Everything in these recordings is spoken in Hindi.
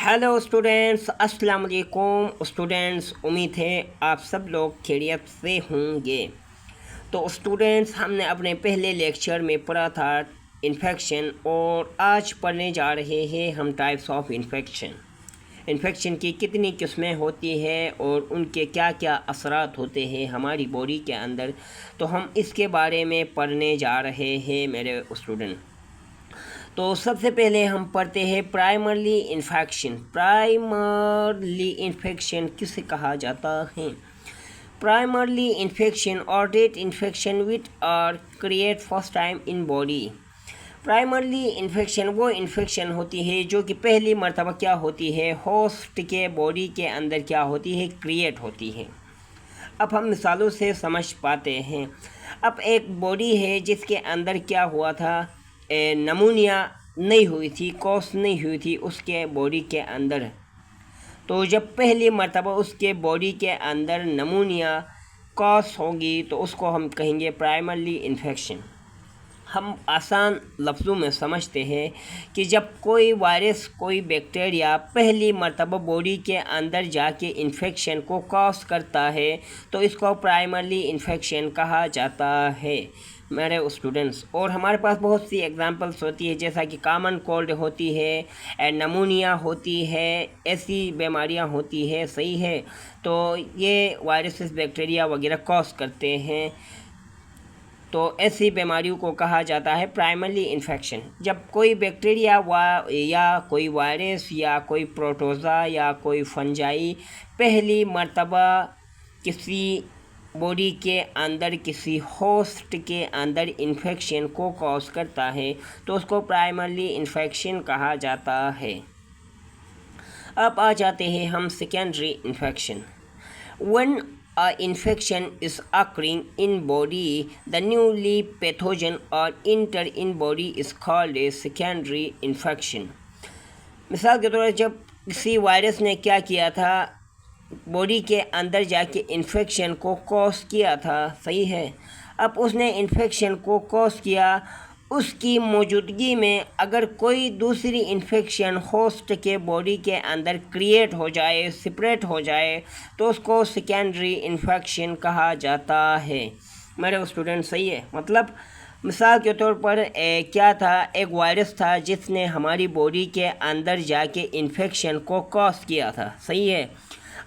हेलो स्टूडेंट्स, अस्सलाम वालेकुम स्टूडेंट्स। उम्मीद है आप सब लोग खैरियत से होंगे। तो स्टूडेंट्स, हमने अपने पहले लेक्चर में पढ़ा था इन्फेक्शन, और आज पढ़ने जा रहे हैं हम टाइप्स ऑफ इन्फेक्शन की कितनी किस्में होती हैं और उनके क्या क्या असरात होते हैं हमारी बॉडी के अंदर। तो हम इसके बारे में पढ़ने जा रहे हैं मेरे स्टूडेंट। तो सबसे पहले हम पढ़ते हैं प्राइमरली इन्फेक्शन किसे कहा जाता है। प्राइमरली इन्फेक्शन और that infection which are create first time in body. Primarily infection वो इन्फेक्शन होती है जो कि पहली मर्तबा क्या होती है, होस्ट के बॉडी के अंदर क्या होती है, क्रिएट होती है। अब हम मिसालों से समझ पाते हैं। अब एक बॉडी है जिसके अंदर क्या हुआ था, नमूनिया नहीं हुई थी, कॉस नहीं हुई थी उसके बॉडी के अंदर। तो जब पहली मर्तबा उसके बॉडी के अंदर नमूनिया कॉस होगी तो उसको हम कहेंगे प्राइमरली इन्फेक्शन। हम आसान लफ्ज़ों में समझते हैं कि जब कोई वायरस, कोई बैक्टीरिया पहली मर्तबा बॉडी के अंदर जाके इन्फेक्शन को कॉज करता है तो इसको प्राइमरली इन्फेक्शन कहा जाता है मेरे स्टूडेंट्स। और हमारे पास बहुत सी एग्जांपल्स होती है, जैसा कि कॉमन कोल्ड होती है, नमूनिया होती है, ऐसी बीमारियां होती है, सही है। तो ये वायरसेस, बैक्टीरिया वगैरह कॉज करते हैं, तो ऐसी बीमारियों को कहा जाता है प्राइमरली इन्फेक्शन। जब कोई बैक्टीरिया या कोई वायरस या कोई प्रोटोज़ा या कोई फंजाई पहली मर्तबा किसी बॉडी के अंदर, किसी होस्ट के अंदर इन्फेक्शन को कॉज करता है तो उसको प्राइमरली इन्फेक्शन कहा जाता है। अब आ जाते हैं हम secondary infection. One infection is occurring in body, the newly pathogen or enter in body is called a secondary infection। मिसाल के तौर पर जब किसी वायरस ने क्या किया था, बॉडी के अंदर जाके इन्फेक्शन को कॉज किया था, सही है। अब उसने इन्फेक्शन को कॉज किया, उसकी मौजूदगी में अगर कोई दूसरी इन्फेक्शन होस्ट के बॉडी के अंदर क्रिएट हो जाए, सेपरेट हो जाए, तो उसको सेकेंडरी इन्फेक्शन कहा जाता है मेरे स्टूडेंट, सही है। मतलब मिसाल के तौर पर क्या था, एक वायरस था जिसने हमारी बॉडी के अंदर जाके इन्फेक्शन को कॉज किया था, सही है।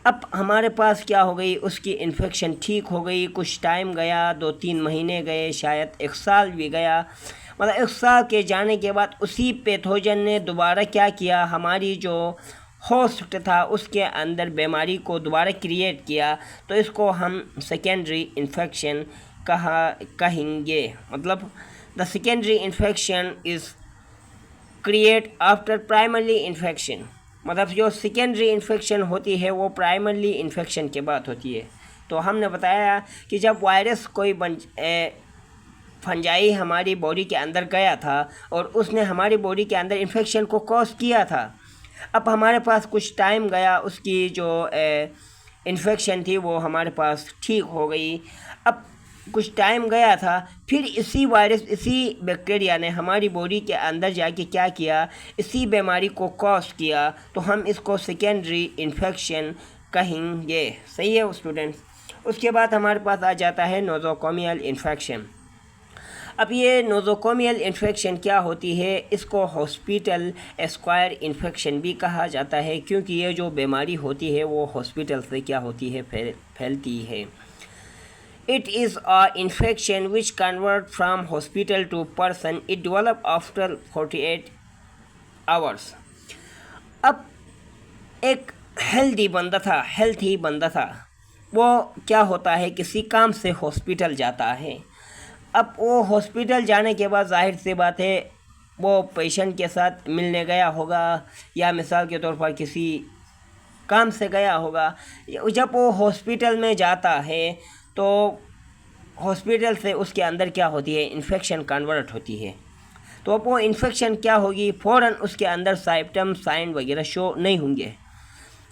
अब हमारे पास क्या हो गई, उसकी इन्फेक्शन ठीक हो गई, कुछ टाइम गया, 2-3 महीने गए, शायद 1 साल भी गया। मतलब 1 साल के जाने के बाद उसी पैथोजन ने दोबारा क्या किया, हमारी जो होस्ट था उसके अंदर बीमारी को दोबारा क्रिएट किया, तो इसको हम सेकेंडरी इन्फेक्शन कहेंगे। मतलब the secondary infection is create after primary infection. मतलब जो सेकेंडरी इन्फेक्शन होती है वो प्राइमरी इन्फेक्शन के बाद होती है। तो हमने बताया कि जब वायरस कोई फंजाई हमारी बॉडी के अंदर गया था और उसने हमारी बॉडी के अंदर इन्फेक्शन को कॉज किया था। अब हमारे पास कुछ टाइम गया, उसकी जो इन्फेक्शन थी वो हमारे पास ठीक हो गई। अब कुछ टाइम गया था, फिर इसी वायरस, इसी बैक्टीरिया ने हमारी बॉडी के अंदर जाके क्या किया, इसी बीमारी को कॉज किया, तो हम इसको सेकेंडरी इन्फेक्शन कहेंगे, सही है स्टूडेंट्स। उसके बाद हमारे पास आ जाता है नोज़ोकोमियल इन्फेक्शन। अब ये नोज़ोकोमियल इन्फेक्शन क्या होती है, इसको हॉस्पिटल एक्वायर्ड इन्फेक्शन भी कहा जाता है, क्योंकि ये जो बीमारी होती है वो हॉस्पिटल से क्या होती है, फैलती है। It is a infection which convert from hospital to person. It develop after 48 hours. अब एक हेल्थी बंदा था, वो क्या होता है, किसी काम से हॉस्पिटल जाता है। अब वो हॉस्पिटल जाने के बाद जाहिर सी बात है वो पेशेंट के साथ मिलने गया होगा, या मिसाल के तौर पर किसी काम से गया होगा। जब वो हॉस्पिटल में जाता है तो हॉस्पिटल से उसके अंदर क्या होती है, इन्फेक्शन कन्वर्ट होती है। तो अब वो इन्फेक्शन क्या होगी, फ़ौरन उसके अंदर सिम्टम, साइन वगैरह शो नहीं होंगे।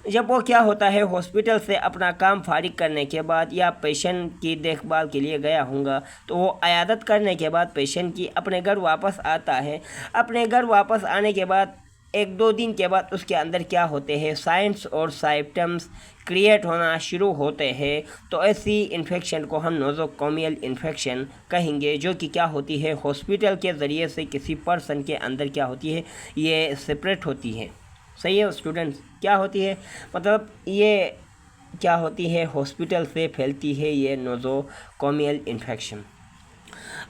जब वो क्या होता है, हॉस्पिटल से अपना काम फारिग करने के बाद या पेशेंट की देखभाल के लिए गया होगा, तो वो अयादत करने के बाद पेशेंट की अपने घर वापस आता है। अपने घर वापस आने के बाद एक दो दिन के बाद उसके अंदर क्या होते हैं, साइंस और सिम्टम्स क्रिएट होना शुरू होते हैं, तो ऐसी इन्फेक्शन को हम नोज़ोकोमियल इन्फेक्शन कहेंगे, जो कि क्या होती है, हॉस्पिटल के ज़रिए से किसी पर्सन के अंदर क्या होती है, ये स्प्रेड होती है। सही है स्टूडेंट्स, क्या होती है, मतलब ये क्या होती है, हॉस्पिटल से फैलती है ये नोज़ोकोमियल इन्फेक्शन।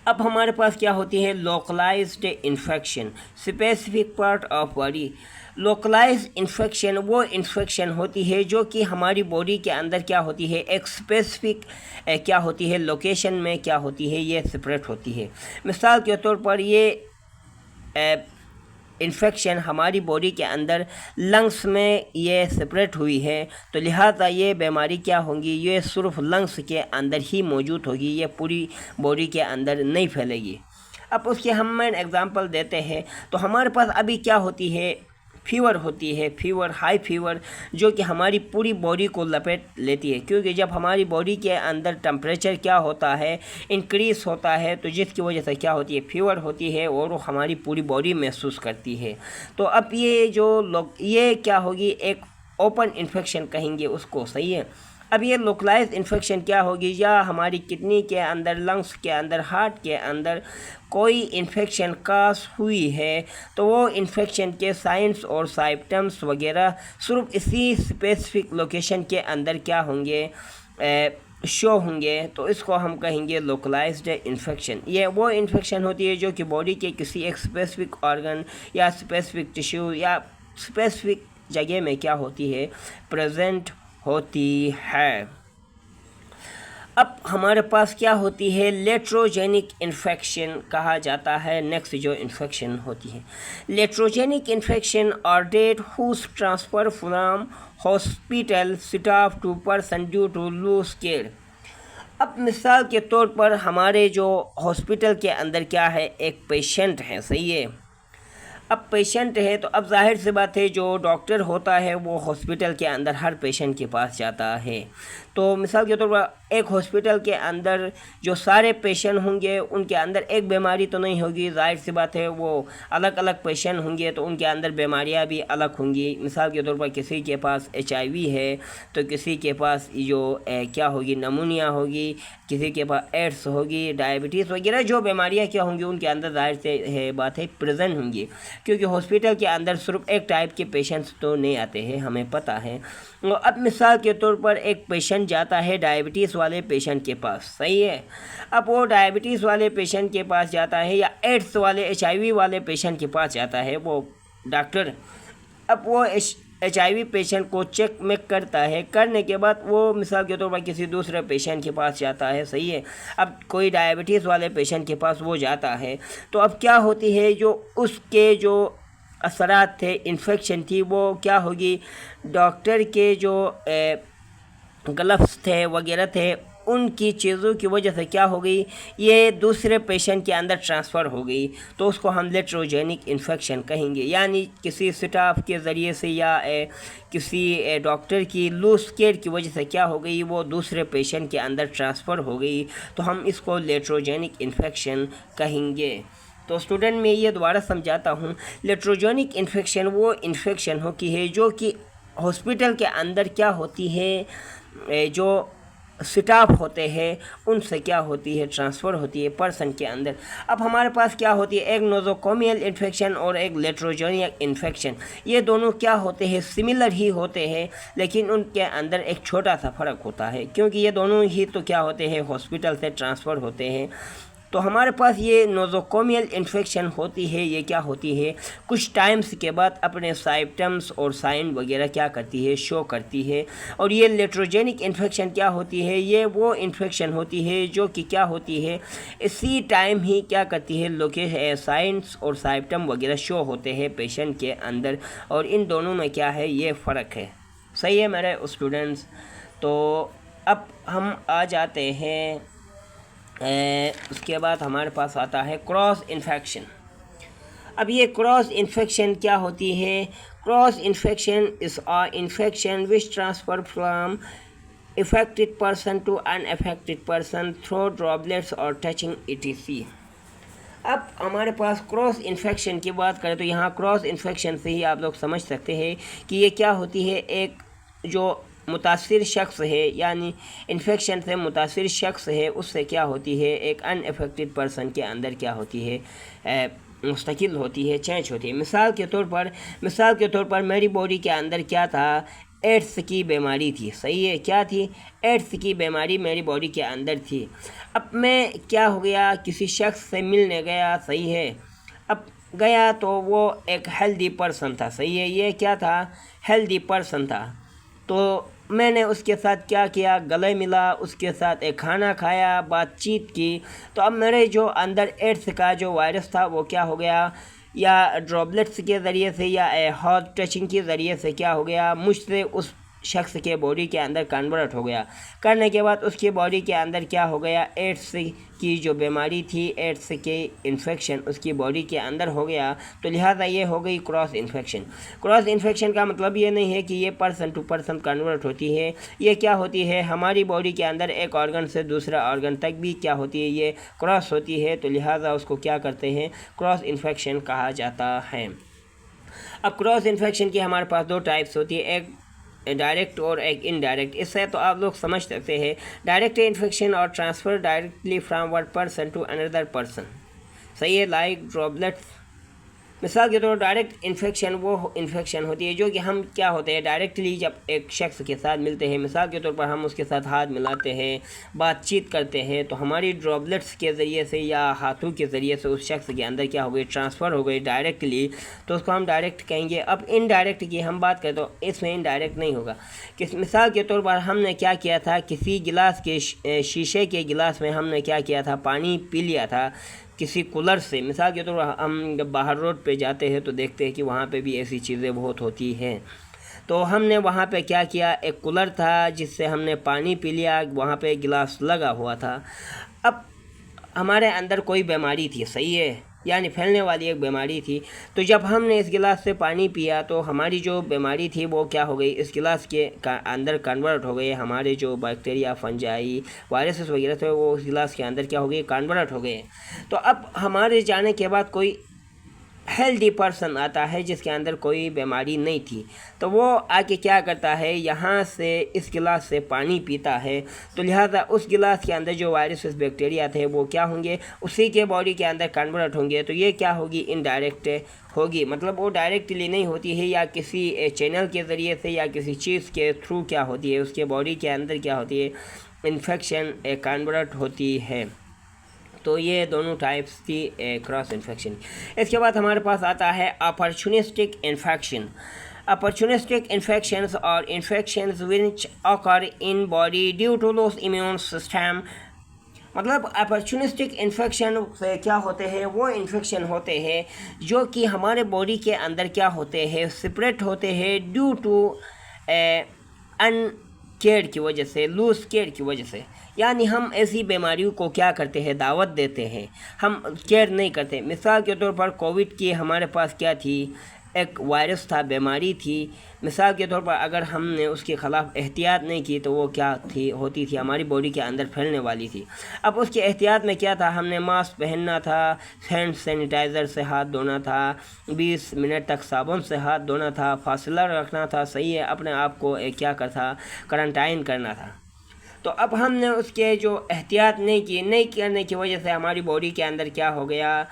अब हमारे पास क्या होती है, localised infection, specific part of body. Localise infection वो इन्फेक्शन होती है जो कि हमारी बॉडी के अंदर क्या होती है, एक स्पेसिफिक क्या होती है, लोकेशन में क्या होती है, ये स्प्रेड होती है। मिसाल के तौर पर ये इन्फेक्शन हमारी बॉडी के अंदर लंग्स में ये स्प्रेड हुई है, तो लिहाजा ये बीमारी क्या होगी, ये सिर्फ लंग्स के अंदर ही मौजूद होगी, ये पूरी बॉडी के अंदर नहीं फैलेगी। अब उसके हम एग्जांपल देते हैं, तो हमारे पास अभी क्या होती है, फीवर होती है, फीवर, हाई फीवर, जो कि हमारी पूरी बॉडी को लपेट लेती है, क्योंकि जब हमारी बॉडी के अंदर टेम्परेचर क्या होता है, इंक्रीज़ होता है, तो जिसकी वजह से क्या होती है, फीवर होती है और वो हमारी पूरी बॉडी महसूस करती है। तो अब ये जो लोग, ये क्या होगी, एक ओपन इन्फेक्शन कहेंगे उसको। सही है। अब ये लोकलाइज इन्फेक्शन क्या होगी, या हमारी किडनी के अंदर, लंग्स के अंदर, हार्ट के अंदर कोई इन्फेक्शन काज हुई है, तो वो इन्फेक्शन के साइंस और सिम्टम्स वगैरह सिर्फ इसी स्पेसिफिक लोकेशन के अंदर क्या होंगे, शो होंगे, तो इसको हम कहेंगे लोकलाइज्ड इन्फेक्शन। ये वो इन्फेक्शन होती है जो कि बॉडी के किसी एक स्पेसिफिक ऑर्गन या स्पेसिफिक टिश्यू या स्पेसिफिक जगह में क्या होती है, प्रेजेंट होती है। अब हमारे पास क्या होती है, लेट्रोजेनिक इन्फेक्शन कहा जाता है। नेक्स्ट जो इन्फेक्शन होती है, लेट्रोजेनिक इन्फेक्शन और that whose transfer from hospital staff to person due to loose care. अब मिसाल के तौर पर हमारे जो हॉस्पिटल के अंदर क्या है, एक पेशेंट है। सही है। अब पेशेंट है, तो अब जाहिर सी बात है, जो डॉक्टर होता है वो हॉस्पिटल के अंदर हर पेशेंट के पास जाता है। तो मिसाल के तौर पर एक हॉस्पिटल के अंदर जो सारे पेशेंट होंगे, उनके अंदर एक बीमारी तो नहीं होगी, जाहिर सी बात है, वो अलग अलग पेशेंट होंगे, तो उनके अंदर बीमारियां भी अलग होंगी। मिसाल के तौर पर किसी के पास HIV है, तो किसी के पास जो क्या होगी, नमूनिया होगी, किसी के पास एड्स होगी, डायबिटीज़ वगैरह जो बीमारियाँ क्या होंगी, उनके अंदर जाहिर से है बात है प्रेजेंट होंगी, क्योंकि हॉस्पिटल के अंदर सिर्फ एक टाइप के पेशेंट्स तो नहीं आते हैं, हमें पता है। अब मिसाल के तौर पर एक पेशेंट जाता है डायबिटीज़ वाले पेशेंट के पास। सही है। अब वो डायबिटीज़ वाले पेशेंट के पास जाता है या एड्स वाले, HIV वाले पेशेंट के पास जाता है वो डॉक्टर। अब वो HIV पेशेंट को चेक में करता है, करने के बाद वो मिसाल के तौर पर किसी दूसरे पेशेंट के पास जाता है। सही है। अब कोई डायबिटीज़ वाले पेशेंट के पास वो जाता है, तो अब क्या होती है, जो उसके जो असरात थे, इन्फेक्शन थी, वो क्या होगी, डॉक्टर के जो ग्लव्स थे वगैरह थे, उनकी चीज़ों की वजह से क्या हो गई, ये दूसरे पेशेंट के अंदर ट्रांसफ़र हो गई, तो उसको हम लेट्रोजेनिक इन्फेक्शन कहेंगे। यानी किसी स्टाफ के ज़रिए से या किसी डॉक्टर की लूज केयर की वजह से क्या हो गई, वो दूसरे पेशेंट के अंदर ट्रांसफ़र हो गई, तो हम इसको लेट्रोजेनिक इन्फेक्शन कहेंगे। तो स्टूडेंट मैं ये दोबारा समझाता हूँ, लेट्रोजेनिक इन्फेक्शन वो इन्फेक्शन होती है जो कि हॉस्पिटल के अंदर क्या होती है, जो स्टाफ होते हैं उनसे क्या होती है, ट्रांसफ़र होती है पर्सन के अंदर। अब हमारे पास क्या होती है, एक नोज़ोकोमियल इन्फेक्शन और एक लेट्रोजेनिक इन्फेक्शन। ये दोनों क्या होते हैं, सिमिलर ही होते हैं, लेकिन उनके अंदर एक छोटा सा फ़र्क होता है, क्योंकि ये दोनों ही तो क्या होते हैं, हॉस्पिटल से ट्रांसफ़र होते हैं। तो हमारे पास ये नोज़ोकोमियल इन्फेक्शन होती है, ये क्या होती है, कुछ टाइम्स के बाद अपने सिम्टम्स और साइन वगैरह क्या करती है, शो करती है। और ये लेट्रोजेनिक इन्फेक्शन क्या होती है, ये वो इन्फेक्शन होती है जो कि क्या होती है, इसी टाइम ही क्या करती है, साइंस और सिम्टम वगैरह शो होते हैं पेशेंट के अंदर, और इन दोनों में क्या है, ये फ़र्क है। सही है मेरे स्टूडेंट्स। तो अब हम आ जाते हैं, उसके बाद हमारे पास आता है क्रॉस इन्फेक्शन। अब ये क्रॉस इन्फेक्शन क्या होती है, cross infection is a infection which transfer from affected person to unaffected person through droplets or touching etc. अब हमारे पास क्रॉस इन्फेक्शन की बात करें तो यहाँ क्रॉस इन्फेक्शन से ही आप लोग समझ सकते हैं कि ये क्या होती है। एक जो मुतासिर शख्स है, यानी इन्फेक्शन से मुतासिर शख्स है, उससे क्या होती है, एक अनअफेक्टेड पर्सन के अंदर क्या होती है, मुस्तकिल होती है, चेंज होती है। मिसाल के तौर पर मेरी बॉडी के अंदर क्या था, एड्स की बीमारी थी। सही है, क्या थी, एड्स की बीमारी मेरी बॉडी के अंदर थी। अब मैं क्या हो गया, किसी शख्स से मिलने गया। सही है, अब गया तो वो एक हेल्दी पर्सन था। सही है, ये क्या था, हेल्दी पर्सन था। तो मैंने उसके साथ क्या किया, गले मिला, उसके साथ एक खाना खाया, बातचीत की। तो अब मेरे जो अंदर एड्स का जो वायरस था वो क्या हो गया, या ड्रॉपलेट्स के ज़रिए से या हॉट टचिंग के ज़रिए से क्या हो गया, मुझसे उस शख्स के बॉडी के अंदर कन्वर्ट हो गया। करने के बाद उसकी बॉडी के अंदर क्या हो गया, एड्स की जो बीमारी थी, एड्स के इन्फेक्शन उसकी बॉडी के अंदर हो गया। तो लिहाजा ये हो गई क्रॉस इन्फेक्शन। क्रॉस इन्फेक्शन का मतलब ये नहीं है कि ये पर्सन टू पर्सन कन्वर्ट होती है। ये क्या होती है, हमारी बॉडी के अंदर एक ऑर्गन से दूसरा ऑर्गन तक भी क्या होती है, ये क्रॉस होती है। तो लिहाजा उसको क्या करते हैं, क्रॉस इन्फेक्शन कहा जाता है। अब क्रॉस इन्फेक्शन की हमारे पास दो टाइप्स होती है, एक डायरेक्ट और एक इनडायरेक्ट। इससे तो आप लोग समझ सकते हैं, डायरेक्ट इन्फेक्शन और transfer directly from one person to another person. सही है, लाइक ड्रॉपलेट्स। मिसाल के तौर डायरेक्ट इन्फेक्शन वो इन्फेक्शन होती है जो कि हम क्या होते हैं, डायरेक्टली जब एक शख्स के साथ मिलते हैं, मिसाल के तौर पर हम उसके साथ हाथ मिलाते हैं, बातचीत करते हैं, तो हमारी ड्रॉपलेट्स के ज़रिए से या हाथों के ज़रिए से उस शख्स के अंदर क्या हो गई, ट्रांसफ़र हो गई डायरेक्टली, तो उसको हम डायरेक्ट कहेंगे। अब इनडायरेक्ट की हम बात करें तो इसमें इनडायरेक्ट नहीं होगा। मिसाल के तौर पर हमने क्या किया था, किसी गिलास के शीशे के गिलास में हमने क्या किया था, पानी पी लिया था किसी कूलर से। मिसाल के तौर पर हम जब बाहर रोड पे जाते हैं तो देखते हैं कि वहाँ पे भी ऐसी चीज़ें बहुत होती हैं। तो हमने वहाँ पे क्या किया, एक कूलर था जिससे हमने पानी पी लिया, वहाँ पे गिलास लगा हुआ था। अब हमारे अंदर कोई बीमारी थी, सही है, यानी फैलने वाली एक बीमारी थी। तो जब हमने इस गिलास से पानी पिया तो हमारी जो बीमारी थी वो क्या हो गई, इस गिलास के अंदर कन्वर्ट हो गए। हमारे जो बैक्टीरिया, फंजाई, वायरसेस वगैरह थे वो उस गिलास के अंदर क्या हो गए, कन्वर्ट हो गए। तो अब हमारे जाने के बाद कोई हेल्दी पर्सन आता है जिसके अंदर कोई बीमारी नहीं थी, तो वो आके क्या करता है, यहाँ से इस गिलास से पानी पीता है। तो लिहाजा उस गिलास के अंदर जो वायरस बैक्टीरिया थे वो क्या होंगे, उसी के बॉडी के अंदर कन्वर्ट होंगे। तो ये क्या होगी, इनडायरेक्ट होगी, मतलब वो डायरेक्टली नहीं होती है, या किसी चैनल के ज़रिए से या किसी चीज़ के थ्रू क्या होती है, उसके बॉडी के अंदर क्या होती है, इन्फेक्शन कन्वर्ट होती है। तो ये दोनों टाइप्स थी क्रॉस इन्फेक्शन। इसके बाद हमारे पास आता है opportunistic infection. Opportunistic infections or infections which occur in body due to lost immune system। मतलब अपॉर्चुनिस्टिक इन्फेक्शन से क्या होते हैं, वो इन्फेक्शन होते हैं जो कि हमारे बॉडी के अंदर क्या होते हैं, सेपरेट होते हैं ड्यू टू अनकेयर की वजह से, लूज केयर की वजह से। यानी हम ऐसी बीमारियों को क्या करते हैं, दावत देते हैं, हम केयर नहीं करते। मिसाल के तौर पर कोविड की हमारे पास क्या थी, एक वायरस था, बीमारी थी। मिसाल के तौर पर अगर हमने उसके ख़िलाफ़ एहतियात नहीं की तो वो क्या होती थी, हमारी बॉडी के अंदर फैलने वाली थी। अब उसके एहतियात में क्या था, हमने मास्क पहनना था, हैंड सैनिटाइज़र से हाथ धोना था, 20 मिनट तक साबुन से हाथ धोना था, फासला रखना था, सही है, अपने आप को क्या क्वारंटाइन करना था। तो अब हमने उसके जो एहतियात नहीं करने की वजह से हमारी बॉडी के अंदर क्या हो गया,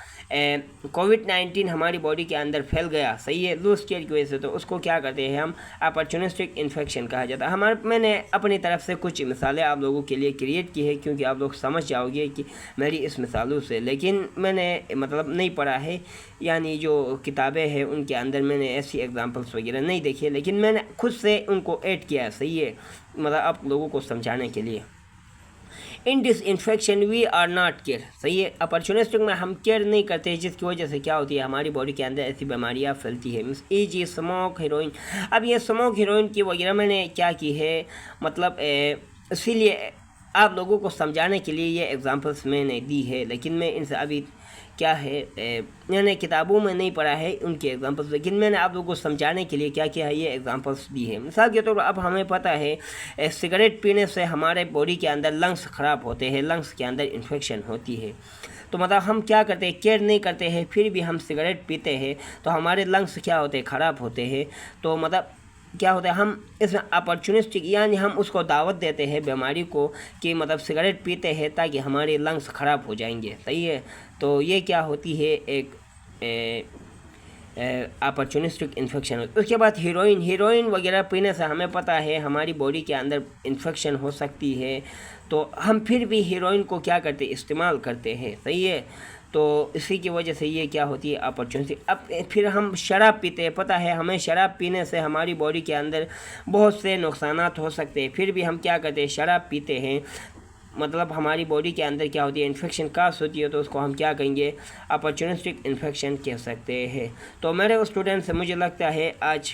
कोविड-19 हमारी बॉडी के अंदर फैल गया, सही है, लूज केयर की वजह से। तो उसको क्या करते हैं हम, अपॉर्चुनिस्टिक इन्फेक्शन कहा जाता है। मैंने अपनी तरफ से कुछ मिसालें आप लोगों के लिए क्रिएट की है, क्योंकि आप लोग समझ जाओगे कि मेरी इस मिसालों से। लेकिन मैंने मतलब नहीं पढ़ा है, यानी जो किताबें हैं उनके अंदर मैंने ऐसी एग्जांपल्स वगैरह नहीं देखी, लेकिन मैंने खुद से उनको ऐड किया है, सही है, मतलब आप लोगों को समझाने के लिए। In this infection we are not care, सही है, अपॉर्चुनिस्टिक में हम केयर नहीं करते, जिसकी वजह से क्या होती है, हमारी बॉडी के अंदर ऐसी बीमारियाँ फैलती है। मीन्स जी स्मोक, हीरोइन। अब ये स्मोक, हीरोइन की वगैरह मैंने क्या की है, मतलब इसीलिए आप लोगों को समझाने के लिए ये एग्जांपल्स मैंने दी है, लेकिन मैं इनसे अभी क्या है, मैंने किताबों में नहीं पढ़ा है उनके एग्जांपल्स, लेकिन मैंने आप लोगों को समझाने के लिए क्या किया है, ये एग्जांपल्स दी है। मिसाल के तौर पर अब हमें पता है सिगरेट पीने से हमारे बॉडी के अंदर लंग्स ख़राब होते हैं, लंग्स के अंदर इन्फेक्शन होती है। तो मतलब हम क्या करते हैं, केयर नहीं करते हैं, फिर भी हम सिगरेट पीते हैं तो हमारे लंग्स क्या होते हैं, ख़राब होते हैं। तो मतलब क्या होता है, हम इसमें अपॉर्चुनिस्टिक यानी हम उसको दावत देते हैं बीमारी को कि मतलब सिगरेट पीते हैं ताकि हमारे लंग्स ख़राब हो जाएंगे, सही है। तो ये क्या होती है, एक अपॉर्चुनिस्टिक इन्फेक्शन। उसके बाद हीरोइन वगैरह पीने से हमें पता है हमारी बॉडी के अंदर इन्फेक्शन हो सकती है, तो हम फिर भी हीरोइन को क्या करते, इस्तेमाल करते हैं, सही है। तो इसी की वजह से ये क्या होती है, अपॉर्चुनिटी। अब फिर हम शराब पीते हैं, पता है हमें शराब पीने से हमारी बॉडी के अंदर बहुत से नुकसानात हो सकते हैं, फिर भी हम क्या करते हैं, शराब पीते हैं। मतलब हमारी बॉडी के अंदर क्या होती है, इन्फेक्शन कास होती है, तो उसको हम क्या कहेंगे, अपॉर्चुनिस्टिक इन्फेक्शन कह सकते हैं। तो मेरे स्टूडेंट्स, मुझे लगता है आज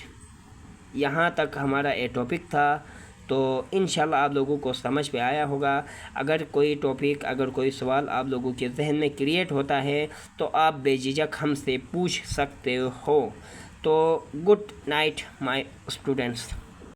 यहाँ तक हमारा ये टॉपिक था। तो इंशाल्लाह आप लोगों को समझ में आया होगा। अगर कोई टॉपिक, अगर कोई सवाल आप लोगों के जहन में क्रिएट होता है तो आप बेझिझक हमसे पूछ सकते हो। तो गुड नाइट माय स्टूडेंट्स।